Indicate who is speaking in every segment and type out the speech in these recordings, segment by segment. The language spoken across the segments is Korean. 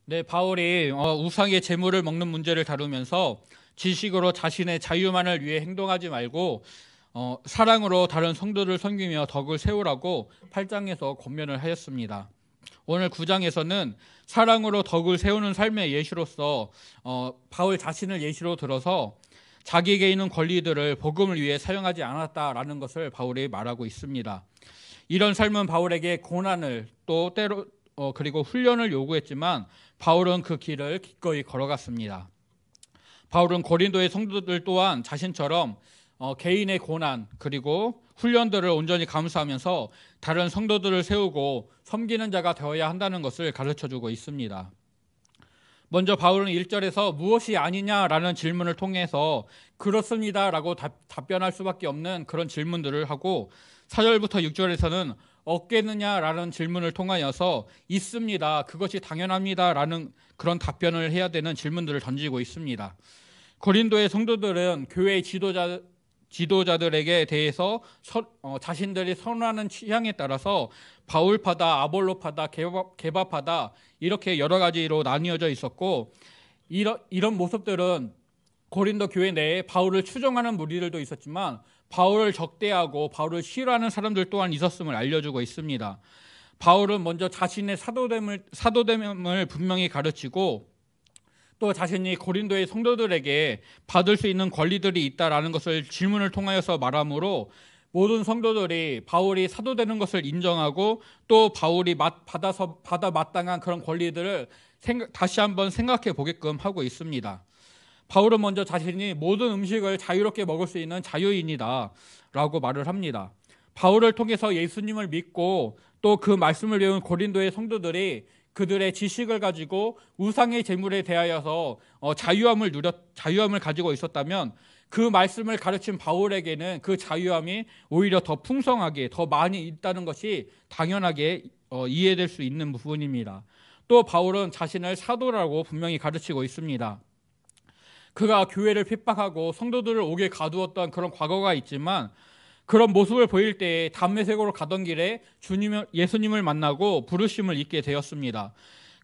Speaker 1: 네, 바울이 우상의 재물을 먹는 문제를 다루면서 지식으로 자신의 자유만을 위해 행동하지 말고 사랑으로 다른 성도를 섬기며 덕을 세우라고 8장에서 권면을 하였습니다. 오늘 9장에서는 사랑으로 덕을 세우는 삶의 예시로서 바울 자신을 예시로 들어서 자기에게 있는 권리들을 복음을 위해 사용하지 않았다라는 것을 바울이 말하고 있습니다. 이런 삶은 바울에게 고난을 또 때로 그리고 훈련을 요구했지만 바울은 그 길을 기꺼이 걸어갔습니다. 바울은 고린도의 성도들 또한 자신처럼 개인의 고난 그리고 훈련들을 온전히 감수하면서 다른 성도들을 세우고 섬기는 자가 되어야 한다는 것을 가르쳐주고 있습니다. 먼저 바울은 1절에서 무엇이 아니냐라는 질문을 통해서 그렇습니다라고 답변할 수밖에 없는 그런 질문들을 하고 4절부터 6절에서는 없겠느냐라는 질문을 통하여서 있습니다, 그것이 당연합니다라는 그런 답변을 해야 되는 질문들을 던지고 있습니다. 고린도의 성도들은 교회의 지도자들에게 대해서 자신들이 선호하는 취향에 따라서 바울파다, 아볼로파다, 게바파다 이렇게 여러 가지로 나뉘어져 있었고, 이런 모습들은 고린도 교회 내에 바울을 추종하는 무리들도 있었지만 바울을 적대하고 바울을 싫어하는 사람들 또한 있었음을 알려주고 있습니다. 바울은 먼저 자신의 사도됨을 분명히 가르치고 또 자신이 고린도의 성도들에게 받을 수 있는 권리들이 있다라는 것을 질문을 통하여서 말하므로 모든 성도들이 바울이 사도되는 것을 인정하고 또 바울이 받아 마땅한 그런 권리들을 다시 한번 생각해 보게끔 하고 있습니다. 바울은 먼저 자신이 모든 음식을 자유롭게 먹을 수 있는 자유인이다 라고 말을 합니다. 바울을 통해서 예수님을 믿고 또 그 말씀을 배운 고린도의 성도들이 그들의 지식을 가지고 우상의 재물에 대하여서 자유함을 가지고 있었다면 그 말씀을 가르친 바울에게는 그 자유함이 오히려 더 풍성하게 더 많이 있다는 것이 당연하게 이해될 수 있는 부분입니다. 또 바울은 자신을 사도라고 분명히 가르치고 있습니다. 그가 교회를 핍박하고 성도들을 옥에 가두었던 그런 과거가 있지만 그런 모습을 보일 때 담메색으로 가던 길에 예수님을 만나고 부르심을 잊게 되었습니다.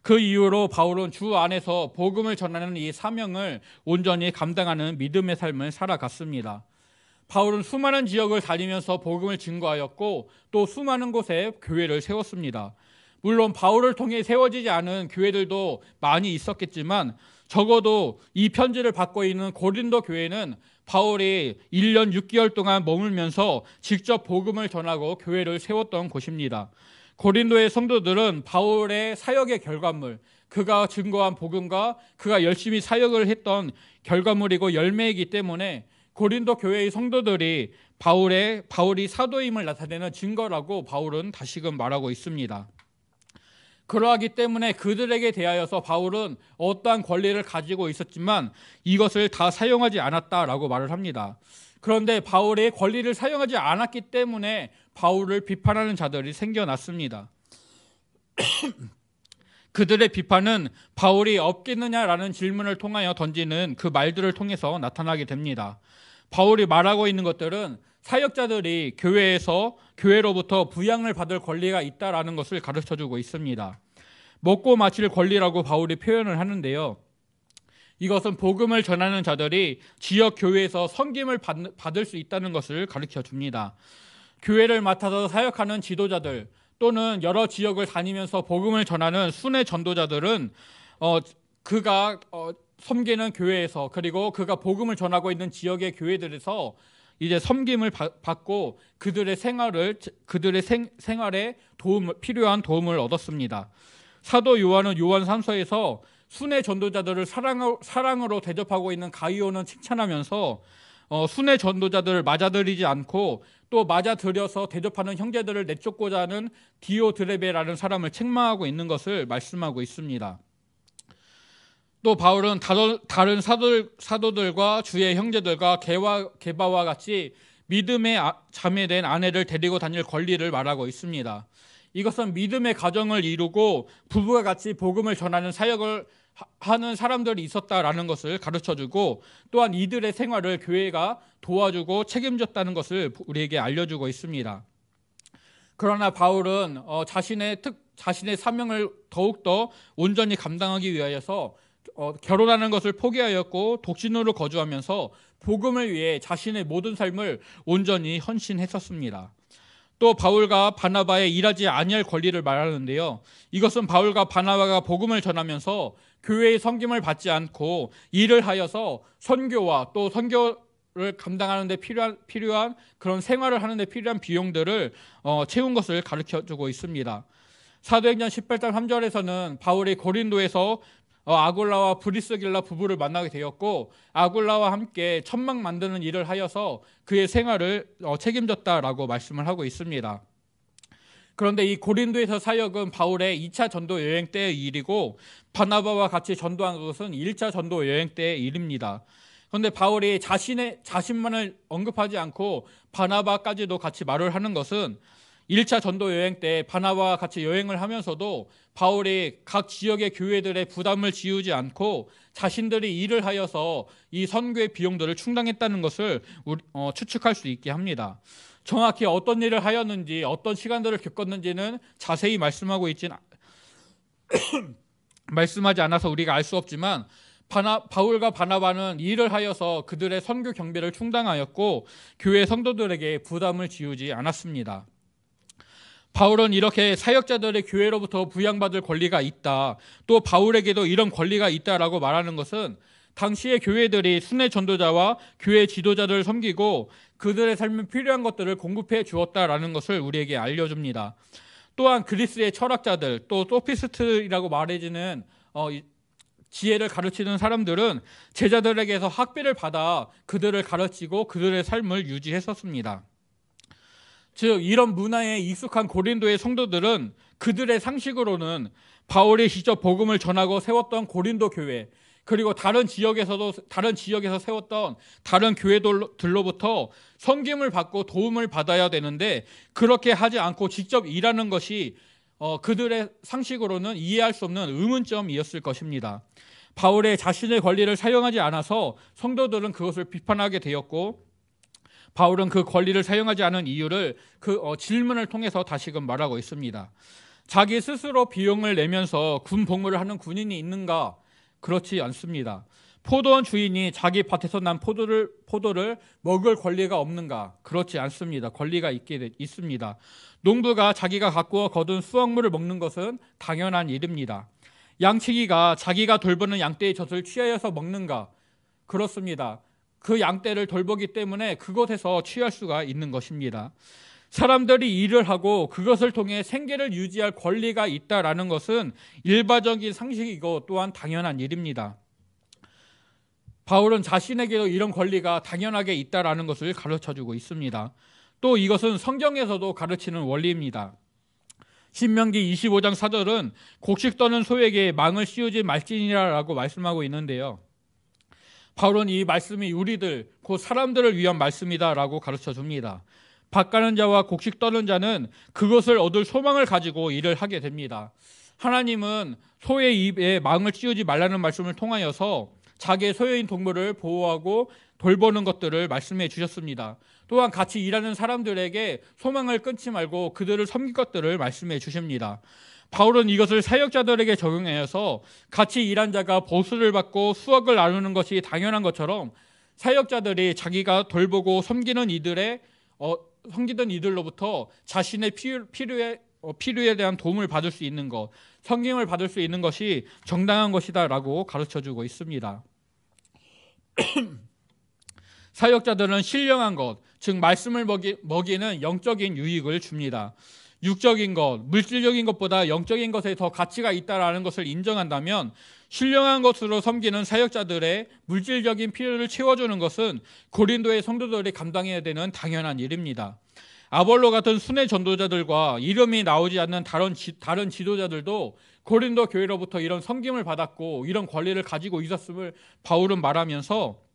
Speaker 1: 그 이후로 바울은 주 안에서 복음을 전하는 이 사명을 온전히 감당하는 믿음의 삶을 살아갔습니다. 바울은 수많은 지역을 다니면서 복음을 증거하였고 또 수많은 곳에 교회를 세웠습니다. 물론 바울을 통해 세워지지 않은 교회들도 많이 있었겠지만 적어도 이 편지를 받고 있는 고린도 교회는 바울이 1년 6개월 동안 머물면서 직접 복음을 전하고 교회를 세웠던 곳입니다. 고린도의 성도들은 바울의 사역의 결과물, 그가 증거한 복음과 그가 열심히 사역을 했던 결과물이고 열매이기 때문에 고린도 교회의 성도들이 바울이 사도임을 나타내는 증거라고 바울은 다시금 말하고 있습니다. 그러하기 때문에 그들에게 대하여서 바울은 어떠한 권리를 가지고 있었지만 이것을 다 사용하지 않았다라고 말을 합니다. 그런데 바울의 권리를 사용하지 않았기 때문에 바울을 비판하는 자들이 생겨났습니다. 그들의 비판은 바울이 없겠느냐라는 질문을 통하여 던지는 그 말들을 통해서 나타나게 됩니다. 바울이 말하고 있는 것들은 사역자들이 교회로부터 부양을 받을 권리가 있다라는 것을 가르쳐주고 있습니다. 먹고 마실 권리라고 바울이 표현을 하는데요. 이것은 복음을 전하는 자들이 지역 교회에서 섬김을 받을 수 있다는 것을 가르쳐 줍니다. 교회를 맡아서 사역하는 지도자들 또는 여러 지역을 다니면서 복음을 전하는 순회 전도자들은 그가 섬기는 교회에서 그리고 그가 복음을 전하고 있는 지역의 교회들에서 이제 섬김을 받고 그들의 생활에 필요한 도움을 얻었습니다. 사도 요한은 요한 3서에서 순회 전도자들을 사랑으로 대접하고 있는 가이오는 칭찬하면서 순회 전도자들을 맞아들이지 않고 또 맞아들여서 대접하는 형제들을 내쫓고자 하는 디오드레베라는 사람을 책망하고 있는 것을 말씀하고 있습니다. 또 바울은 다른 사도들과 주의 형제들과 게바와 같이 믿음의 자매된 아내를 데리고 다닐 권리를 말하고 있습니다. 이것은 믿음의 가정을 이루고 부부가 같이 복음을 전하는 사역을 하는 사람들이 있었다라는 것을 가르쳐주고 또한 이들의 생활을 교회가 도와주고 책임졌다는 것을 우리에게 알려주고 있습니다. 그러나 바울은 자신의 사명을 더욱더 온전히 감당하기 위하여서 결혼하는 것을 포기하였고 독신으로 거주하면서 복음을 위해 자신의 모든 삶을 온전히 헌신했었습니다. 또 바울과 바나바의 일하지 아니할 권리를 말하는데요. 이것은 바울과 바나바가 복음을 전하면서 교회의 섬김을 받지 않고 일을 하여서 선교와 또 선교를 감당하는 데 필요한 그런 생활을 하는 데 필요한 비용들을 채운 것을 가르쳐주고 있습니다. 사도행전 18장 3절에서는 바울이 고린도에서 아굴라와 브리스길라 부부를 만나게 되었고 아굴라와 함께 천막 만드는 일을 하여서 그의 생활을 책임졌다라고 말씀을 하고 있습니다. 그런데 이 고린도에서 사역은 바울의 2차 전도 여행 때의 일이고 바나바와 같이 전도한 것은 1차 전도 여행 때의 일입니다. 그런데 바울이 자신만을 언급하지 않고 바나바까지도 같이 말을 하는 것은 1차 전도 여행 때 바나바와 같이 여행을 하면서도 바울이 각 지역의 교회들의 부담을 지우지 않고 자신들이 일을 하여서 이 선교의 비용들을 충당했다는 것을 추측할 수 있게 합니다. 정확히 어떤 일을 하였는지 어떤 시간들을 겪었는지는 자세히 말씀하지 않아서 우리가 알 수 없지만 바울과 바나바는 일을 하여서 그들의 선교 경비를 충당하였고 교회 성도들에게 부담을 지우지 않았습니다. 바울은 이렇게 사역자들의 교회로부터 부양받을 권리가 있다, 또 바울에게도 이런 권리가 있다라고 말하는 것은 당시의 교회들이 순회 전도자와 교회 지도자들을 섬기고 그들의 삶에 필요한 것들을 공급해 주었다라는 것을 우리에게 알려줍니다. 또한 그리스의 철학자들, 또 소피스트라고 말해지는 지혜를 가르치는 사람들은 제자들에게서 학비를 받아 그들을 가르치고 그들의 삶을 유지했었습니다. 즉 이런 문화에 익숙한 고린도의 성도들은 그들의 상식으로는 바울이 직접 복음을 전하고 세웠던 고린도 교회, 그리고 다른 지역에서 세웠던 다른 교회들로부터 섬김을 받고 도움을 받아야 되는데 그렇게 하지 않고 직접 일하는 것이 그들의 상식으로는 이해할 수 없는 의문점이었을 것입니다. 바울의 자신의 권리를 사용하지 않아서 성도들은 그것을 비판하게 되었고 바울은 그 권리를 사용하지 않은 이유를 그 질문을 통해서 다시금 말하고 있습니다. 자기 스스로 비용을 내면서 군 복무를 하는 군인이 있는가? 그렇지 않습니다. 포도원 주인이 자기 밭에서 난 포도를 먹을 권리가 없는가? 그렇지 않습니다. 권리가 있습니다. 농부가 자기가 가꾸어 거둔 수확물을 먹는 것은 당연한 일입니다. 양치기가 자기가 돌보는 양떼의 젖을 취하여서 먹는가? 그렇습니다. 그 양떼를 돌보기 때문에 그곳에서 취할 수가 있는 것입니다. 사람들이 일을 하고 그것을 통해 생계를 유지할 권리가 있다라는 것은 일반적인 상식이고 또한 당연한 일입니다. 바울은 자신에게도 이런 권리가 당연하게 있다라는 것을 가르쳐주고 있습니다. 또 이것은 성경에서도 가르치는 원리입니다. 신명기 25장 4절은 곡식 떠는 소에게 망을 씌우지 말지니라라고 말씀하고 있는데요. 바울은 이 말씀이 우리들, 곧 사람들을 위한 말씀이다라고 가르쳐줍니다. 밭 가는 자와 곡식 떠는 자는 그것을 얻을 소망을 가지고 일을 하게 됩니다. 하나님은 소의 입에 망을 씌우지 말라는 말씀을 통하여서 자기의 소유인 동물을 보호하고 돌보는 것들을 말씀해 주셨습니다. 또한 같이 일하는 사람들에게 소망을 끊지 말고 그들을 섬길 것들을 말씀해 주십니다. 바울은 이것을 사역자들에게 적용하여서 같이 일한 자가 보수를 받고 수확을 나누는 것이 당연한 것처럼 사역자들이 자기가 돌보고 섬기는 이들로부터 자신의 필요에 대한 도움을 받을 수 있는 것, 섬김을 받을 수 있는 것이 정당한 것이다라고 가르쳐주고 있습니다. 사역자들은 신령한 것, 즉 말씀을 먹이는 영적인 유익을 줍니다. 육적인 것, 물질적인 것보다 영적인 것에 더 가치가 있다라는 것을 인정한다면 신령한 것으로 섬기는 사역자들의 물질적인 필요를 채워주는 것은 고린도의 성도들이 감당해야 되는 당연한 일입니다. 아볼로 같은 순회 전도자들과 이름이 나오지 않는 다른 지도자들도 고린도 교회로부터 이런 섬김을 받았고 이런 권리를 가지고 있었음을 바울은 말하면서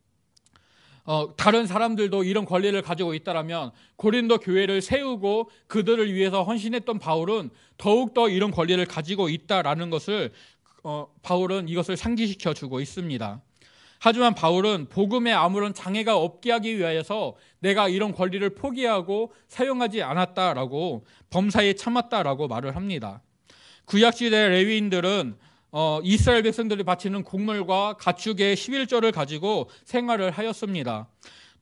Speaker 1: 다른 사람들도 이런 권리를 가지고 있다라면 고린도 교회를 세우고 그들을 위해서 헌신했던 바울은 더욱더 이런 권리를 가지고 있다라는 것을 바울은 이것을 상기시켜 주고 있습니다. 하지만 바울은 복음에 아무런 장애가 없게 하기 위하여서 내가 이런 권리를 포기하고 사용하지 않았다라고 범사에 참았다라고 말을 합니다. 구약시대 레위인들은 이스라엘 백성들이 바치는 곡물과 가축의 11조를 가지고 생활을 하였습니다.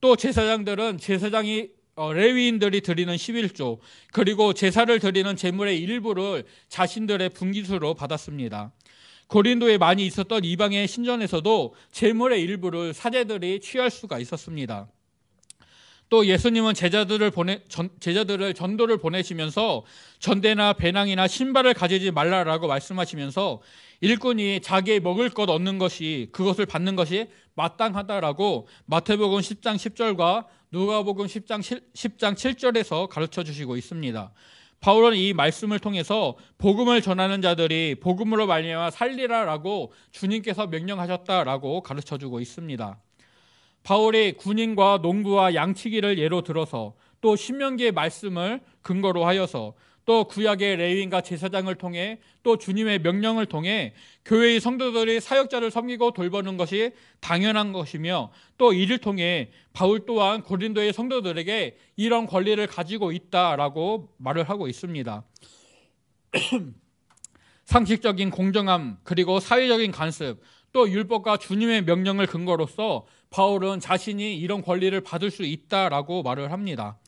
Speaker 1: 또 제사장들은 제사장이 레위인들이 드리는 11조 그리고 제사를 드리는 제물의 일부를 자신들의 분깃으로 받았습니다. 고린도에 많이 있었던 이방의 신전에서도 제물의 일부를 사제들이 취할 수가 있었습니다. 또 예수님은 제자들을 전도를 보내시면서 전대나 배낭이나 신발을 가지지 말라라고 말씀하시면서 일꾼이 자기의 먹을 것 얻는 것이 그것을 받는 것이 마땅하다라고 마태복음 10장 10절과 누가복음 10장 7절에서 가르쳐 주시고 있습니다. 바울은 이 말씀을 통해서 복음을 전하는 자들이 복음으로 말미암아 살리라라고 주님께서 명령하셨다라고 가르쳐 주고 있습니다. 바울이 군인과 농부와 양치기를 예로 들어서 또 신명기의 말씀을 근거로 하여서 또 구약의 레위인과 제사장을 통해 또 주님의 명령을 통해 교회의 성도들이 사역자를 섬기고 돌보는 것이 당연한 것이며 또 이를 통해 바울 또한 고린도의 성도들에게 이런 권리를 가지고 있다라고 말을 하고 있습니다. 상식적인 공정함 그리고 사회적인 간섭 또 율법과 주님의 명령을 근거로서 바울은 자신이 이런 권리를 받을 수 있다라고 말을 합니다.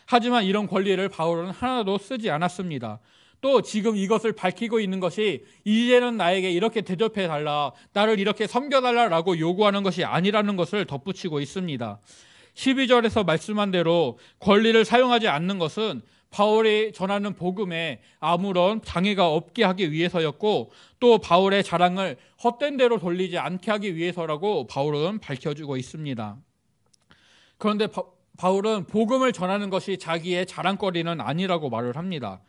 Speaker 1: 하지만 이런 권리를 바울은 하나도 쓰지 않았습니다. 또 지금 이것을 밝히고 있는 것이 이제는 나에게 이렇게 대접해달라, 나를 이렇게 섬겨달라라고 요구하는 것이 아니라는 것을 덧붙이고 있습니다. 12절에서 말씀한 대로 권리를 사용하지 않는 것은 바울이 전하는 복음에 아무런 장애가 없게 하기 위해서였고 또 바울의 자랑을 헛된 대로 돌리지 않게 하기 위해서라고 바울은 밝혀주고 있습니다. 그런데 바울은 복음을 전하는 것이 자기의 자랑거리는 아니라고 말을 합니다.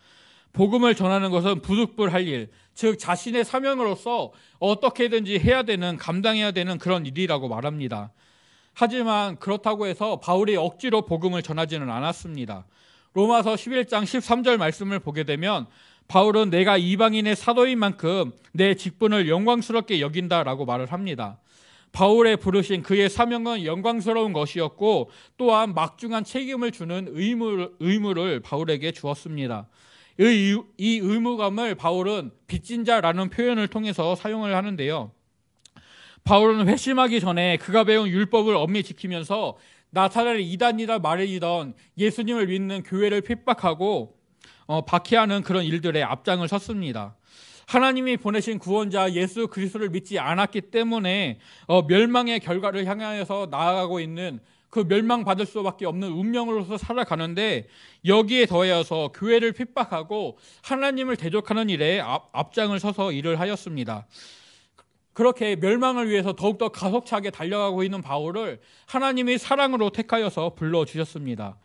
Speaker 1: 복음을 전하는 것은 부득불할 일, 즉 자신의 사명으로서 어떻게든지 해야 되는, 감당해야 되는 그런 일이라고 말합니다. 하지만 그렇다고 해서 바울이 억지로 복음을 전하지는 않았습니다. 로마서 11장 13절 말씀을 보게 되면 바울은 내가 이방인의 사도인 만큼 내 직분을 영광스럽게 여긴다라고 말을 합니다. 바울의 부르신 그의 사명은 영광스러운 것이었고 또한 막중한 책임을 주는 의무를 바울에게 주었습니다. 이 의무감을 바울은 빚진 자라는 표현을 통해서 사용을 하는데요. 바울은 회심하기 전에 그가 배운 율법을 엄히 지키면서 나사렛 이단이다 말이던 예수님을 믿는 교회를 핍박하고 박해하는 그런 일들에 앞장을 섰습니다. 하나님이 보내신 구원자 예수 그리스도를 믿지 않았기 때문에 멸망의 결과를 향하여서 나아가고 있는 그 멸망받을 수밖에 없는 운명으로서 살아가는데 여기에 더해서 교회를 핍박하고 하나님을 대적하는 일에 앞장을 서서 일을 하였습니다. 그렇게 멸망을 위해서 더욱더 가속차게 달려가고 있는 바울을 하나님이 사랑으로 택하여서 불러주셨습니다.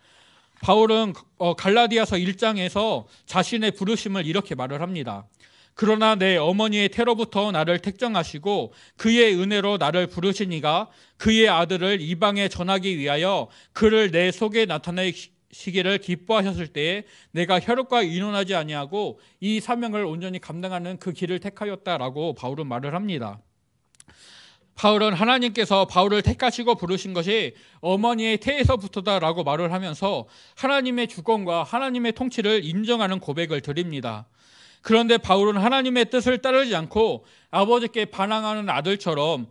Speaker 1: 바울은 갈라디아서 1장에서 자신의 부르심을 이렇게 말을 합니다. 그러나 내 어머니의 태로부터 나를 택정하시고 그의 은혜로 나를 부르시니가 그의 아들을 이방에 전하기 위하여 그를 내 속에 나타내시기를 기뻐하셨을 때에 내가 혈육과 의논하지 아니하고 이 사명을 온전히 감당하는 그 길을 택하였다라고 바울은 말을 합니다. 바울은 하나님께서 바울을 택하시고 부르신 것이 어머니의 태에서부터다라고 말을 하면서 하나님의 주권과 하나님의 통치를 인정하는 고백을 드립니다. 그런데 바울은 하나님의 뜻을 따르지 않고 아버지께 반항하는 아들처럼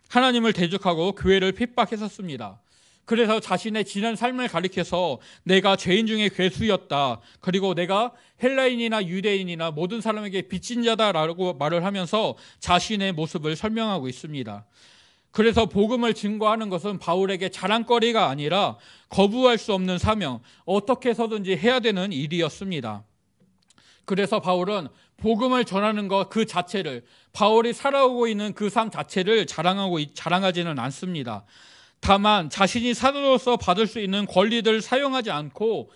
Speaker 1: 하나님을 대적하고 교회를 핍박했었습니다. 그래서 자신의 지난 삶을 가리켜서 내가 죄인 중에 괴수였다. 그리고 내가 헬라인이나 유대인이나 모든 사람에게 빚진 자다라고 말을 하면서 자신의 모습을 설명하고 있습니다. 그래서 복음을 증거하는 것은 바울에게 자랑거리가 아니라 거부할 수 없는 사명, 어떻게 해서든지 해야 되는 일이었습니다. 그래서 바울은 복음을 전하는 것 그 자체를, 바울이 살아오고 있는 그 삶 자체를 자랑하지는 않습니다. 다만 자신이 사도로서 받을 수 있는 권리들을 사용하지 않고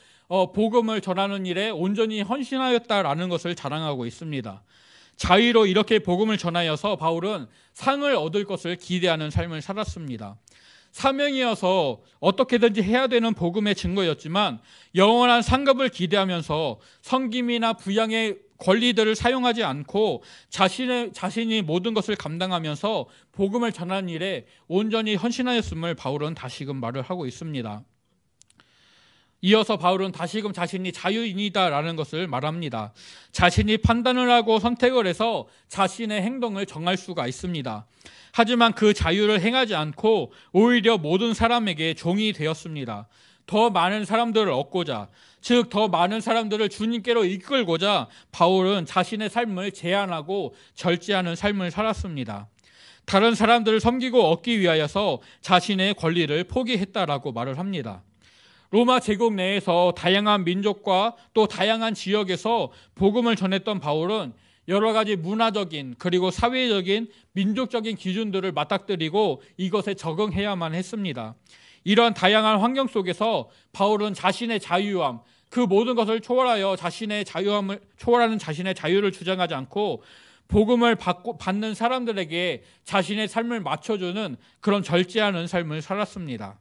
Speaker 1: 복음을 전하는 일에 온전히 헌신하였다라는 것을 자랑하고 있습니다. 자의로 이렇게 복음을 전하여서 바울은 상을 얻을 것을 기대하는 삶을 살았습니다. 사명이어서 어떻게든지 해야 되는 복음의 증거였지만 영원한 상급을 기대하면서 섬김이나 부양의 권리들을 사용하지 않고 자신이 모든 것을 감당하면서 복음을 전하는 일에 온전히 헌신하였음을 바울은 다시금 말을 하고 있습니다. 이어서 바울은 다시금 자신이 자유인이다라는 것을 말합니다. 자신이 판단을 하고 선택을 해서 자신의 행동을 정할 수가 있습니다. 하지만 그 자유를 행하지 않고 오히려 모든 사람에게 종이 되었습니다. 더 많은 사람들을 얻고자, 즉 더 많은 사람들을 주님께로 이끌고자 바울은 자신의 삶을 제한하고 절제하는 삶을 살았습니다. 다른 사람들을 섬기고 얻기 위하여서 자신의 권리를 포기했다라고 말을 합니다. 로마 제국 내에서 다양한 민족과 또 다양한 지역에서 복음을 전했던 바울은 여러 가지 문화적인 그리고 사회적인 민족적인 기준들을 맞닥뜨리고 이것에 적응해야만 했습니다. 이러한 다양한 환경 속에서 바울은 자신의 자유함, 그 모든 것을 초월하여 초월하는 자신의 자유를 주장하지 않고 복음을 받는 사람들에게 자신의 삶을 맞춰주는 그런 절제하는 삶을 살았습니다.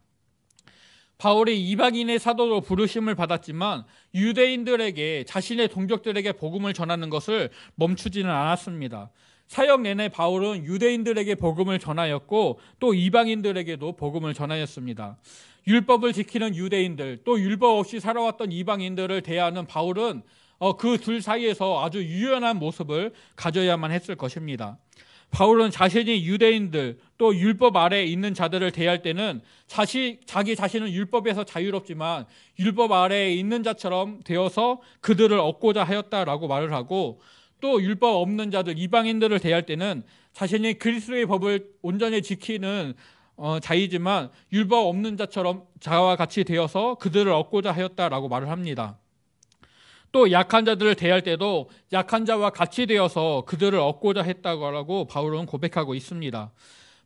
Speaker 1: 바울이 이방인의 사도로 부르심을 받았지만 유대인들에게, 자신의 동족들에게 복음을 전하는 것을 멈추지는 않았습니다. 사역 내내 바울은 유대인들에게 복음을 전하였고 또 이방인들에게도 복음을 전하였습니다. 율법을 지키는 유대인들, 또 율법 없이 살아왔던 이방인들을 대하는 바울은 그 둘 사이에서 아주 유연한 모습을 가져야만 했을 것입니다. 바울은 자신이 유대인들 또 율법 아래에 있는 자들을 대할 때는 자기 자신은 율법에서 자유롭지만 율법 아래에 있는 자처럼 되어서 그들을 얻고자 하였다라고 말을 하고, 또 율법 없는 자들 이방인들을 대할 때는 자신이 그리스도의 법을 온전히 지키는 자이지만 율법 없는 자와 같이 되어서 그들을 얻고자 하였다라고 말을 합니다. 또 약한 자들을 대할 때도 약한 자와 같이 되어서 그들을 얻고자 했다고 바울은 고백하고 있습니다.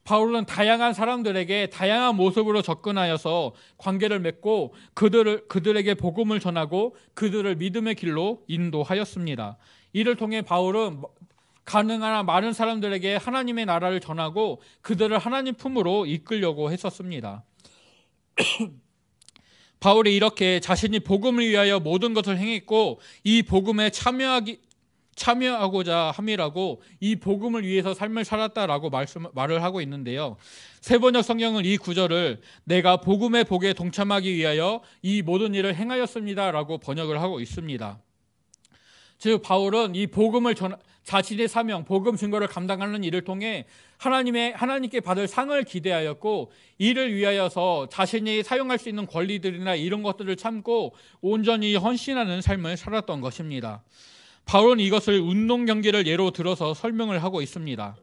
Speaker 1: 바울은 다양한 사람들에게 다양한 모습으로 접근하여서 관계를 맺고 그들에게 복음을 전하고 그들을 믿음의 길로 인도하였습니다. 이를 통해 바울은 가능한 한 많은 사람들에게 하나님의 나라를 전하고 그들을 하나님 품으로 이끌려고 했었습니다. 바울이 이렇게 자신이 복음을 위하여 모든 것을 행했고 이 복음에 참여하고자 함이라고 이 복음을 위해서 삶을 살았다라고 말을 하고 있는데요. 세번역 성경은 이 구절을 내가 복음의 복에 동참하기 위하여 이 모든 일을 행하였습니다라고 번역을 하고 있습니다. 즉 바울은 이 복음을 자신의 사명, 복음 증거를 감당하는 일을 통해 하나님께 받을 상을 기대하였고 이를 위하여서 자신이 사용할 수 있는 권리들이나 이런 것들을 참고 온전히 헌신하는 삶을 살았던 것입니다. 바울은 이것을 운동 경기를 예로 들어서 설명을 하고 있습니다.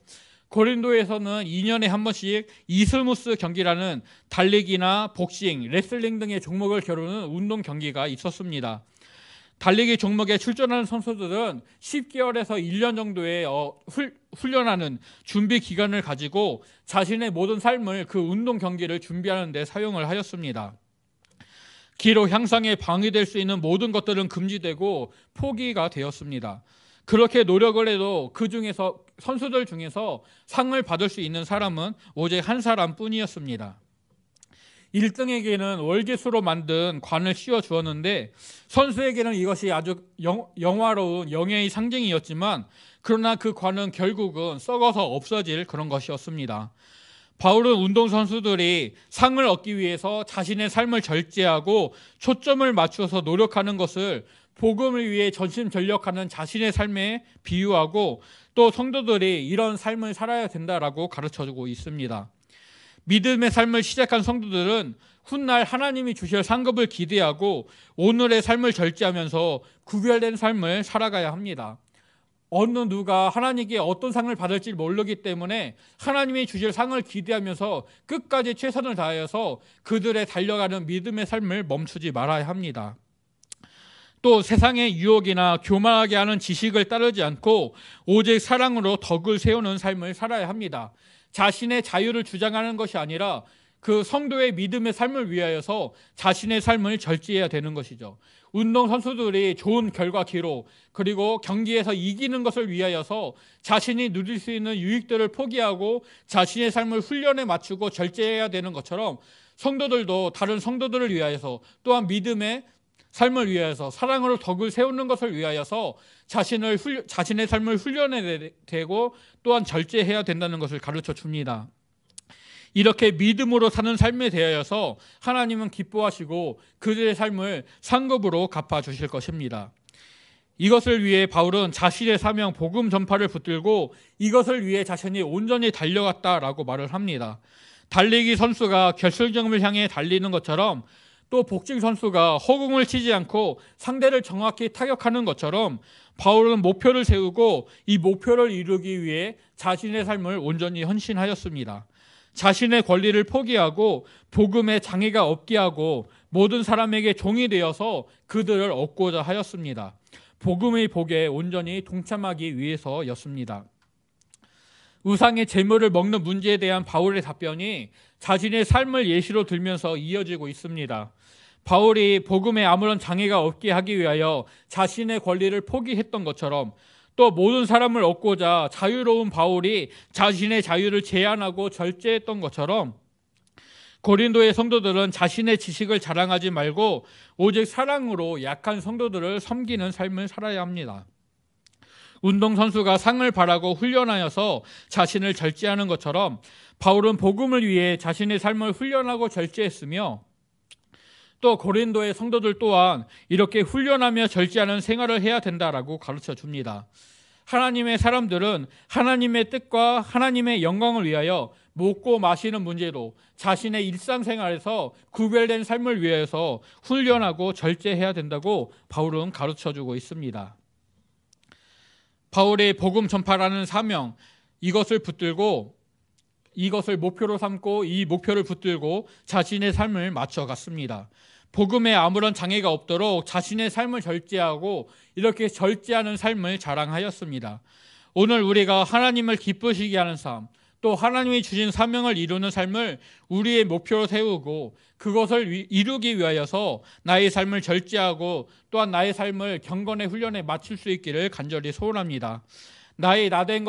Speaker 1: 고린도에서는 2년에 한 번씩 이슬무스 경기라는 달리기나 복싱, 레슬링 등의 종목을 겨루는 운동 경기가 있었습니다. 달리기 종목에 출전하는 선수들은 10개월에서 1년 정도의 훈련하는 준비 기간을 가지고 자신의 모든 삶을 그 운동 경기를 준비하는 데 사용을 하였습니다. 기록 향상에 방해될 수 있는 모든 것들은 금지되고 포기가 되었습니다. 그렇게 노력을 해도 선수들 중에서 상을 받을 수 있는 사람은 오직 한 사람뿐이었습니다. 1등에게는 월계수로 만든 관을 씌워 주었는데 선수에게는 이것이 아주 영화로운 영예의 상징이었지만 그러나 그 관은 결국은 썩어서 없어질 그런 것이었습니다. 바울은 운동선수들이 상을 얻기 위해서 자신의 삶을 절제하고 초점을 맞추어서 노력하는 것을 복음을 위해 전심전력하는 자신의 삶에 비유하고 또 성도들이 이런 삶을 살아야 된다라고 가르쳐주고 있습니다. 믿음의 삶을 시작한 성도들은 훗날 하나님이 주실 상급을 기대하고 오늘의 삶을 절제하면서 구별된 삶을 살아가야 합니다. 어느 누가 하나님께 어떤 상을 받을지 모르기 때문에 하나님이 주실 상을 기대하면서 끝까지 최선을 다하여서 그들의 달려가는 믿음의 삶을 멈추지 말아야 합니다. 또 세상의 유혹이나 교만하게 하는 지식을 따르지 않고 오직 사랑으로 덕을 세우는 삶을 살아야 합니다. 자신의 자유를 주장하는 것이 아니라 그 성도의 믿음의 삶을 위하여서 자신의 삶을 절제해야 되는 것이죠. 운동선수들이 좋은 결과 기록 그리고 경기에서 이기는 것을 위하여서 자신이 누릴 수 있는 유익들을 포기하고 자신의 삶을 훈련에 맞추고 절제해야 되는 것처럼 성도들도 다른 성도들을 위하여서 또한 믿음의 삶을 위하여서 사랑으로 덕을 세우는 것을 위하여서 자신의 삶을 훈련해야 되고 또한 절제해야 된다는 것을 가르쳐 줍니다. 이렇게 믿음으로 사는 삶에 대하여서 하나님은 기뻐하시고 그들의 삶을 상급으로 갚아주실 것입니다. 이것을 위해 바울은 자신의 사명 복음 전파를 붙들고 이것을 위해 자신이 온전히 달려갔다라고 말을 합니다. 달리기 선수가 결승점을 향해 달리는 것처럼, 또 복싱 선수가 허공을 치지 않고 상대를 정확히 타격하는 것처럼 바울은 목표를 세우고 이 목표를 이루기 위해 자신의 삶을 온전히 헌신하였습니다. 자신의 권리를 포기하고 복음에 장애가 없게 하고 모든 사람에게 종이 되어서 그들을 얻고자 하였습니다. 복음의 복에 온전히 동참하기 위해서였습니다. 우상의 제물을 먹는 문제에 대한 바울의 답변이 자신의 삶을 예시로 들면서 이어지고 있습니다. 바울이 복음에 아무런 장애가 없게 하기 위하여 자신의 권리를 포기했던 것처럼, 또 모든 사람을 얻고자 자유로운 바울이 자신의 자유를 제한하고 절제했던 것처럼, 고린도의 성도들은 자신의 지식을 자랑하지 말고 오직 사랑으로 약한 성도들을 섬기는 삶을 살아야 합니다. 운동선수가 상을 바라고 훈련하여서 자신을 절제하는 것처럼 바울은 복음을 위해 자신의 삶을 훈련하고 절제했으며, 또 고린도의 성도들 또한 이렇게 훈련하며 절제하는 생활을 해야 된다라고 가르쳐 줍니다. 하나님의 사람들은 하나님의 뜻과 하나님의 영광을 위하여 먹고 마시는 문제로 자신의 일상생활에서 구별된 삶을 위해서 훈련하고 절제해야 된다고 바울은 가르쳐주고 있습니다. 바울의 복음 전파라는 사명, 이것을 목표로 삼고 이 목표를 붙들고 자신의 삶을 맞춰갔습니다. 복음에 아무런 장애가 없도록 자신의 삶을 절제하고 이렇게 절제하는 삶을 자랑하였습니다. 오늘 우리가 하나님을 기쁘시게 하는 삶, 또 하나님이 주신 사명을 이루는 삶을 우리의 목표로 세우고 그것을 이루기 위하여서 나의 삶을 절제하고 또한 나의 삶을 경건의 훈련에 맞출 수 있기를 간절히 소원합니다. 나의 나된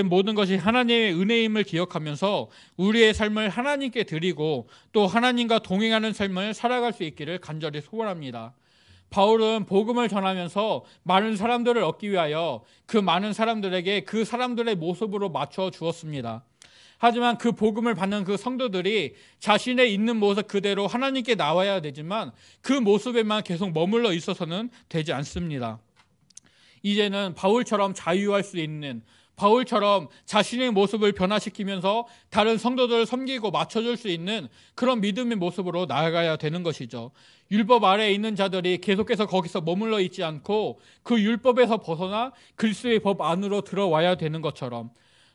Speaker 1: 모든 것이 하나님의 은혜임을 기억하면서 우리의 삶을 하나님께 드리고 또 하나님과 동행하는 삶을 살아갈 수 있기를 간절히 소원합니다. 바울은 복음을 전하면서 많은 사람들을 얻기 위하여 그 많은 사람들에게 그 사람들의 모습으로 맞춰 주었습니다. 하지만 그 복음을 받는 그 성도들이 자신의 있는 모습 그대로 하나님께 나와야 되지만 그 모습에만 계속 머물러 있어서는 되지 않습니다. 이제는 바울처럼 자유할 수 있는, 바울처럼 자신의 모습을 변화시키면서 다른 성도들을 섬기고 맞춰줄 수 있는 그런 믿음의 모습으로 나아가야 되는 것이죠. 율법 아래에 있는 자들이 계속해서 거기서 머물러 있지 않고 그 율법에서 벗어나 그리스도의 법 안으로 들어와야 되는 것처럼,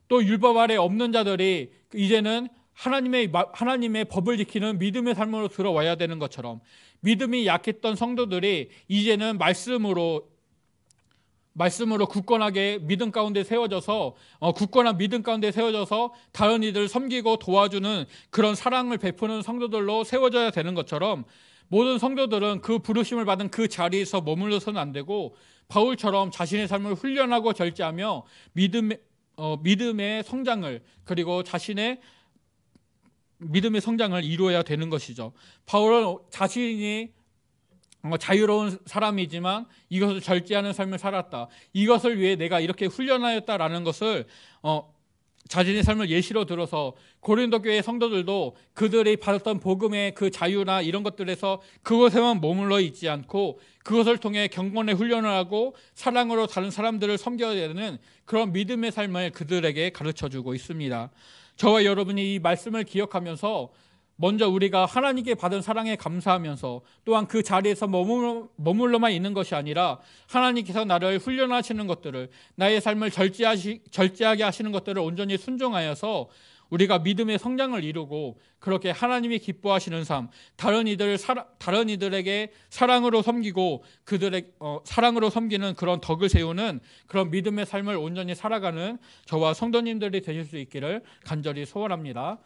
Speaker 1: 또 율법 아래에 없는 자들이 이제는 하나님의 법을 지키는 믿음의 삶으로 들어와야 되는 것처럼, 믿음이 약했던 성도들이 이제는 말씀으로 굳건하게 믿음 가운데 세워져서 굳건한 믿음 가운데 세워져서 다른 이들을 섬기고 도와주는 그런 사랑을 베푸는 성도들로 세워져야 되는 것처럼, 모든 성도들은 그 부르심을 받은 그 자리에서 머물러서는 안 되고 바울처럼 자신의 삶을 훈련하고 절제하며 믿음의 성장을, 그리고 자신의 믿음의 성장을 이루어야 되는 것이죠. 바울은 자신이 자유로운 사람이지만 이것을 절제하는 삶을 살았다, 이것을 위해 내가 이렇게 훈련하였다라는 것을 자신의 삶을 예시로 들어서 고린도 교회 성도들도 그들이 받았던 복음의 그 자유나 이런 것들에서 그것에만 머물러 있지 않고 그것을 통해 경건의 훈련을 하고 사랑으로 다른 사람들을 섬겨야 되는 그런 믿음의 삶을 그들에게 가르쳐주고 있습니다. 저와 여러분이 이 말씀을 기억하면서 먼저 우리가 하나님께 받은 사랑에 감사하면서 또한 그 자리에서 머물러만 있는 것이 아니라 하나님께서 나를 훈련하시는 것들을, 나의 삶을 절제하게 하시는 것들을 온전히 순종하여서 우리가 믿음의 성장을 이루고 그렇게 하나님이 기뻐하시는 삶, 다른 이들에게 사랑으로 섬기고 사랑으로 섬기는 그런 덕을 세우는 그런 믿음의 삶을 온전히 살아가는 저와 성도님들이 되실 수 있기를 간절히 소원합니다.